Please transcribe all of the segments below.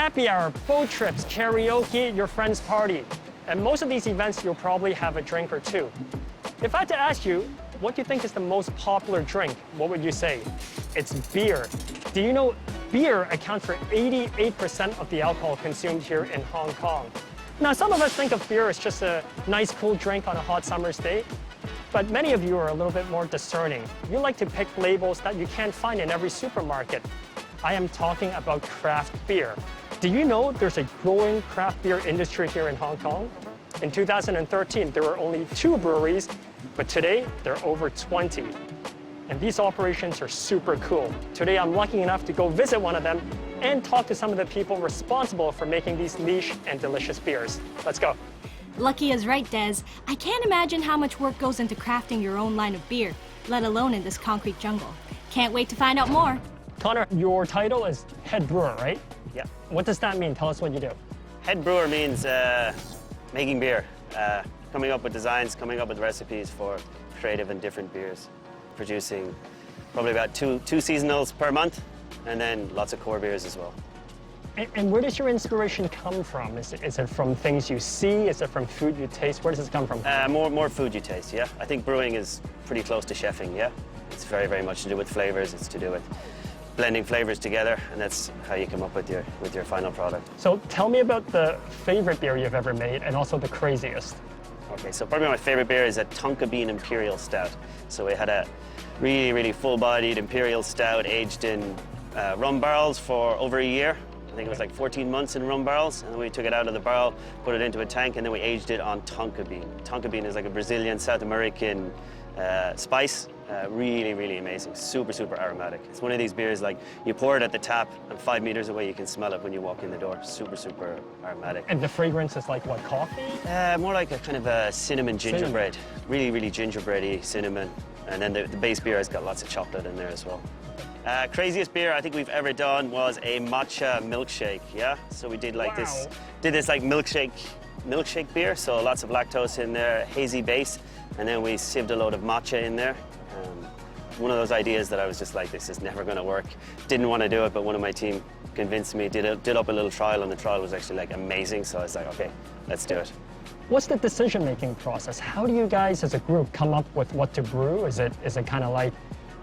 happy hour, boat trips, karaoke, your friend's party. At most of these events, you'll probably have a drink or two. If I had to ask you, what do you think is the most popular drink? What would you say? It's beer. Do you know beer accounts for 88% of the alcohol consumed here in Hong Kong? Now, some of us think of beer as just a nice, cool drink on a hot summer's day, but many of you are a little bit more discerning. You like to pick labels that you can't find in every supermarket. I am talking about craft beer. Do you know there's a growing craft beer industry here in Hong Kong? In 2013, there were only 2 breweries, but today there are over 20. And these operations are super cool. Today I'm lucky enough to go visit one of them and talk to some of the people responsible for making these niche and delicious beers. Let's go. Lucky is right, Des. I can't imagine how much work goes into crafting your own line of beer, let alone in this concrete jungle. Can't wait to find out more. Connor, your title is head brewer, right? Yeah. What does that mean? Tell us what you do. Head brewer means making beer, coming up with designs, coming up with recipes for creative and different beers, producing probably about two seasonals per month, and then lots of core beers as well. And where does your inspiration come from? Is it from things you see? Is it from food you taste? Where does it come from? More food you taste, yeah. I think brewing is pretty close to chefing, yeah. It's very, very much to do with flavors. It's to do with blending flavors together, and that's how you come up with your final product. So tell me about the favorite beer you've ever made and also the craziest. Okay, so probably my favorite beer is a Tonka Bean Imperial Stout. So we had a really, really full-bodied Imperial Stout aged in rum barrels for over a year. I think it was like 14 months in rum barrels, and then we took it out of the barrel, put it into a tank, and then we aged it on Tonka Bean. Tonka Bean is like a Brazilian, South American spice. Really, really amazing. Super, super aromatic. It's one of these beers like you pour it at the tap and 5 meters away you can smell it when you walk in the door. Super, super aromatic. And the fragrance is like what, coffee? More like a kind of a cinnamon gingerbread. Really, really gingerbready cinnamon. And then the base beer has got lots of chocolate in there as well. Craziest beer I think we've ever done was a matcha milkshake, yeah? So we did like this like milkshake beer, so lots of lactose in there, hazy base, and then we sieved a load of matcha in there. One of those ideas that I was just like, this is never going to work. Didn't want to do it, but one of my team convinced me, did up a little trial, and the trial was actually like amazing, so I was like, okay, let's do it. What's the decision-making process? How do you guys as a group come up with what to brew? Is it kind of like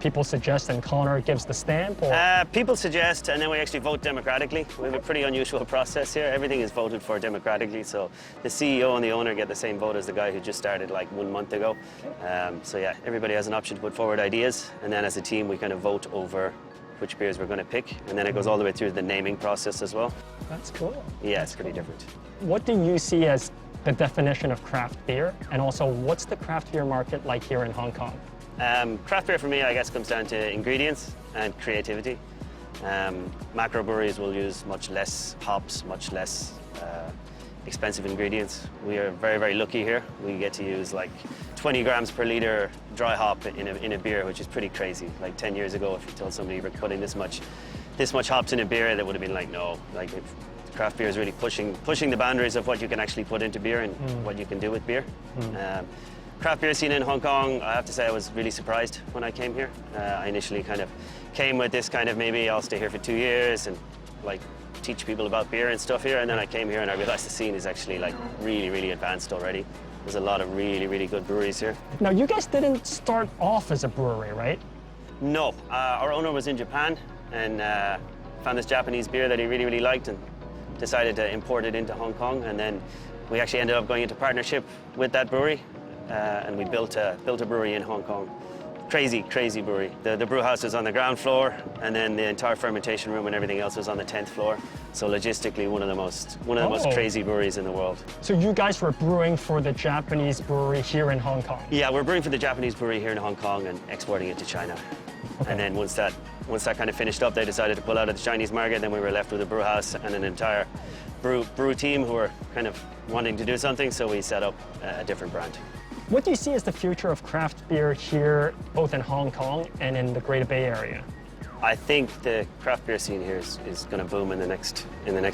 people suggest and Connor gives the stamp? Or? People suggest, and then we actually vote democratically. We have a pretty unusual process here. Everything is voted for democratically, so the CEO and the owner get the same vote as the guy who just started like 1 month ago. So yeah, everybody has an option to put forward ideas, and then as a team we kind of vote over which beers we're going to pick, and then it goes all the way through the naming process as well. That's cool. Yeah, it's pretty different. What do you see as the definition of craft beer, and also what's the craft beer market like here in Hong Kong? Craft beer for me, I guess, comes down to ingredients and creativity. Macro breweries will use much less hops, much less expensive ingredients. We are very, very lucky here. We get to use like 20 grams per liter dry hop in a beer, which is pretty crazy. Like 10 years ago, if you told somebody you were putting this much hops in a beer, they would have been like, no. Like, craft beer is really pushing the boundaries of what you can actually put into beer and what you can do with beer. Craft beer scene in Hong Kong, I have to say I was really surprised when I came here. I initially kind of came with this kind of maybe I'll stay here for 2 years and like teach people about beer and stuff here, and then I came here and I realized the scene is actually like really, really advanced already. There's a lot of really, really good breweries here. Now you guys didn't start off as a brewery, right? No, our owner was in Japan and found this Japanese beer that he really, really liked and decided to import it into Hong Kong, and then we actually ended up going into partnership with that brewery. And we built a brewery in Hong Kong. Crazy, crazy brewery. The brew house was on the ground floor, and then the entire fermentation room and everything else was on the 10th floor. So logistically, one of the most crazy breweries in the world. So you guys were brewing for the Japanese brewery here in Hong Kong? Yeah, we're brewing for the Japanese brewery here in Hong Kong and exporting it to China. Okay. And then once that kind of finished up, they decided to pull out of the Chinese market. Then we were left with a brew house and an entire brew team who were kind of wanting to do something. So we set up a different brand. What do you see as the future of craft beer here, both in Hong Kong and in the Greater Bay Area? I think the craft beer scene here is going to boom in the next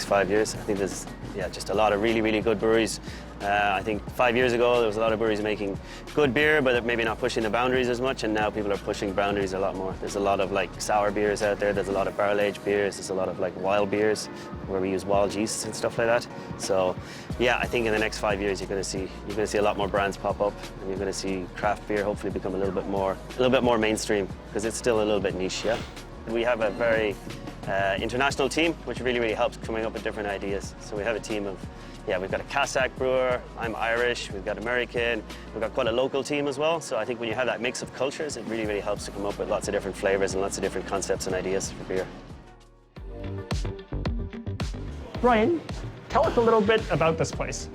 5 years. I think there's just a lot of really, really good breweries I think 5 years ago, there was a lot of breweries making good beer, but maybe not pushing the boundaries as much, and now people are pushing boundaries a lot more. There's a lot of like sour beers out there, there's a lot of barrel-aged beers, there's a lot of like wild beers where we use wild yeasts and stuff like that. So yeah, I think in the next 5 years you're going to see a lot more brands pop up, and you're going to see craft beer hopefully become a little bit more mainstream, because it's still a little bit niche, yeah. We have a very international team, which really helps coming up with different ideas. So we have a team of, we've got a Cossack brewer, I'm Irish, we've got American, we've got quite a local team as well. So I think when you have that mix of cultures, it really helps to come up with lots of different flavors and lots of different concepts and ideas for beer. Brian, tell us a little bit about this place.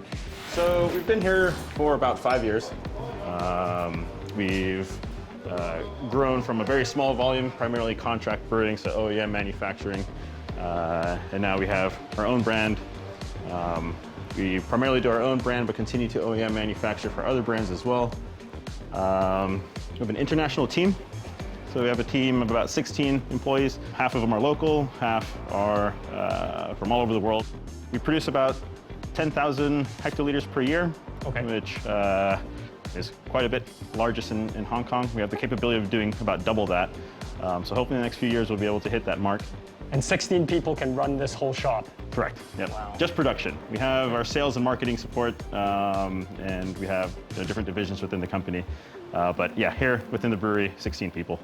So we've been here for about 5 years. We've grown from a very small volume, primarily contract brewing, so OEM manufacturing, and now we have our own brand. We primarily do our own brand, but continue to OEM manufacture for other brands as well. We have an international team. So we have a team of about 16 employees. Half of them are local, half are from all over the world. We produce about 10,000 hectoliters per year, which is quite a bit, largest in Hong Kong. We have the capability of doing about double that. So hopefully in the next few years we'll be able to hit that mark. And 16 people can run this whole shop. Correct, yep. Wow. Just production. We have our sales and marketing support, and we have different divisions within the company. But yeah, here within the brewery, 16 people.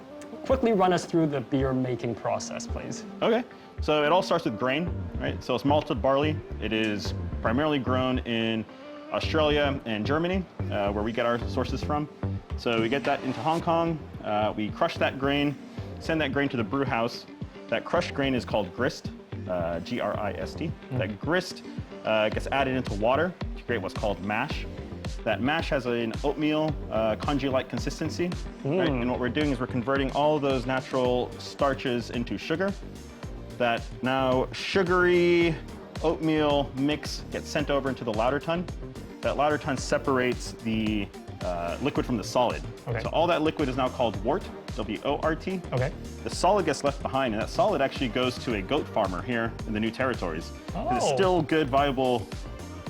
Quickly run us through the beer making process, please. Okay, so it all starts with grain, right? So it's malted barley. It is primarily grown in Australia and Germany, where we get our sources from. So we get that into Hong Kong, we crush that grain, send that grain to the brew house. That crushed grain is called grist, G-R-I-S-T. That grist gets added into water to create what's called mash. That mash has an oatmeal congee-like consistency, right? And what we're doing is we're converting all of those natural starches into sugar. That now sugary oatmeal mix gets sent over into the lauter tun. That lauter tun separates the liquid from the solid. Okay. So all that liquid is now called wort, W-O-R-T. Okay. The solid gets left behind, and that solid actually goes to a goat farmer here in the New Territories. Oh. It's still good, viable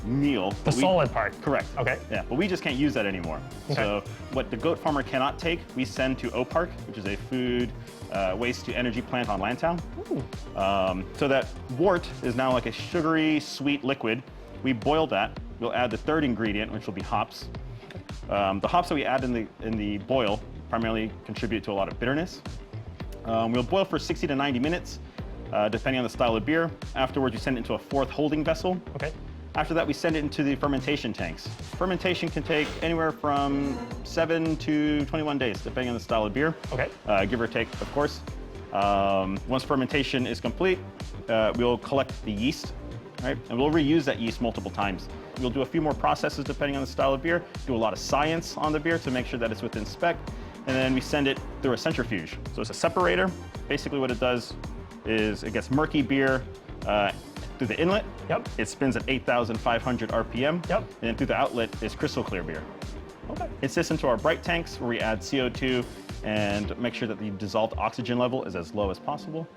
meal. The solid part. Correct. Okay. Yeah, but we just can't use that anymore. Okay. So what the goat farmer cannot take, we send to OPark, which is a food waste to energy plant on Lantau. So that wort is now like a sugary, sweet liquid. We boil that. We'll add the third ingredient, which will be hops. The hops that we add in the boil primarily contribute to a lot of bitterness. We'll boil for 60 to 90 minutes, depending on the style of beer. Afterwards, we send it into a fourth holding vessel. Okay. After that, we send it into the fermentation tanks. Fermentation can take anywhere from 7 to 21 days, depending on the style of beer. Okay. Give or take, of course. Once fermentation is complete, we'll collect the yeast, right? And we'll reuse that yeast multiple times. We'll do a few more processes depending on the style of beer, do a lot of science on the beer to make sure that it's within spec, and then we send it through a centrifuge. So it's a separator. Basically what it does is it gets murky beer through the inlet. Yep. It spins at 8,500 RPM. Yep. And then through the outlet is crystal clear beer. Okay. It sits into our bright tanks where we add CO2 and make sure that the dissolved oxygen level is as low as possible.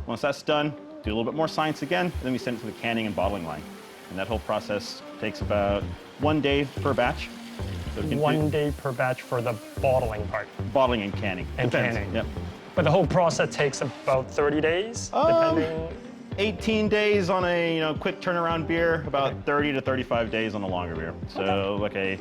Once that's done, do a little bit more science again, and then we send it to the canning and bottling line. And that whole process takes about 1 day per batch. So it can 1 day per batch for the bottling part. bottling and canning. And Depends. canning. Yep. But the whole process takes about 30 days, depending. 18 days on a quick turnaround beer, about 30 to 35 days on a longer beer. So like a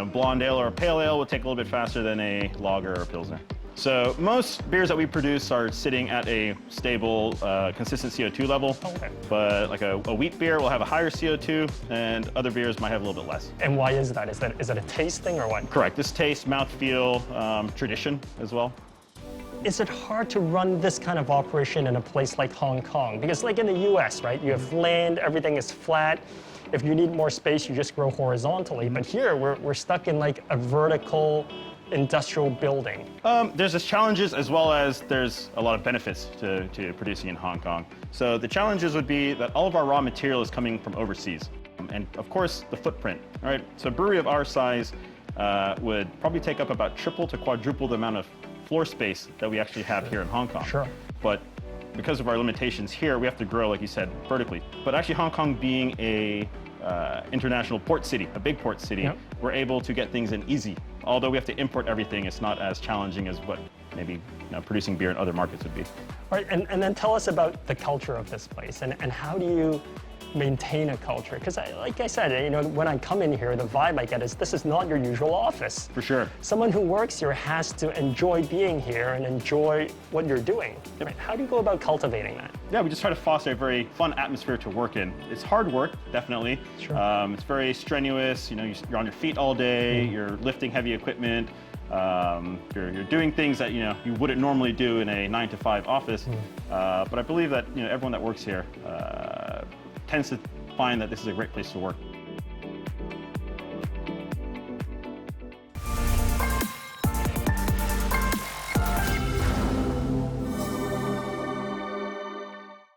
blonde ale or a pale ale will take a little bit faster than a lager or a pilsner. So most beers that we produce are sitting at a stable, consistent CO2 level. Okay. But like a wheat beer will have a higher CO2, and other beers might have a little bit less. And why is that? Is it a taste thing or what? Correct. This taste, mouthfeel, tradition as well. Is it hard to run this kind of operation in a place like Hong Kong? Because like in the US, right, you have land, everything is flat. If you need more space, you just grow horizontally. But here, we're stuck in like a vertical industrial building. There's challenges as well as there's a lot of benefits to producing in Hong Kong. So the challenges would be that all of our raw material is coming from overseas. And of course, the footprint, right? So a brewery of our size would probably take up about triple to quadruple the amount of floor space that we actually have here in Hong Kong. Sure. But because of our limitations here, we have to grow, like you said, vertically. But actually Hong Kong being a international port city, a big port city, Yep. we're able to get things in easy. Although we have to import everything, it's not as challenging as what maybe producing beer in other markets would be. All right, and then tell us about the culture of this place and how do you maintain a culture? Because like I said, when I come in here, the vibe I get is this is not your usual office. For sure. Someone who works here has to enjoy being here and enjoy what you're doing. Yep. Right? How do you go about cultivating that? Yeah, we just try to foster a very fun atmosphere to work in. It's hard work, definitely. Sure. It's very strenuous. You're on your feet all day. You're lifting heavy equipment. You're doing things that you wouldn't normally do in a 9-to-5 office. But I believe that everyone that works here tends to find that this is a great place to work.